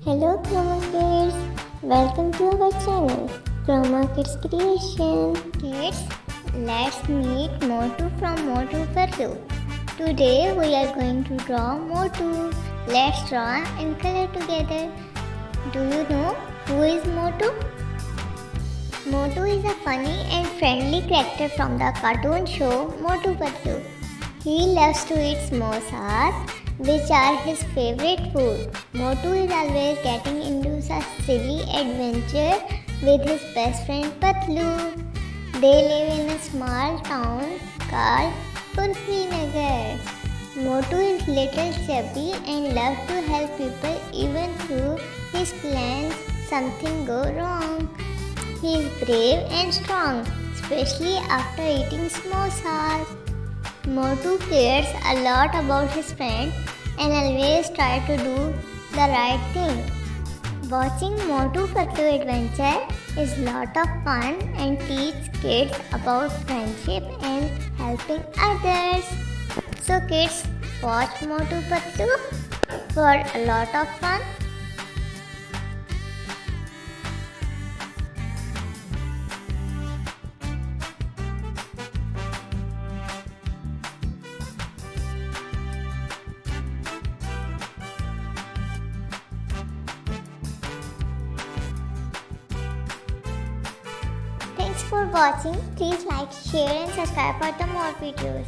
Hello CHROMA Kids, welcome to our channel CHROMA Kids Creation. Kids, let's meet Motu from Motu Patlu. Today we are going to draw Motu. Let's draw and color together. Do you know who is Motu? Motu is a funny and friendly character from the cartoon show Motu Patlu. He loves to eat samosas, which are his favorite food. Motu is always getting into such silly adventure with his best friend Patlu. They live in a small town called Nagar. Motu is little chubby and loves to help people even though his plans something go wrong. He is brave and strong, especially after eating samosas. Motu cares a lot about his friend and always try to do the right thing. Watching Motu Patlu adventure is lot of fun and teach kids about friendship and helping others. So kids, watch Motu Patlu for a lot of fun. Thanks for watching. Please like, share and subscribe for the more videos.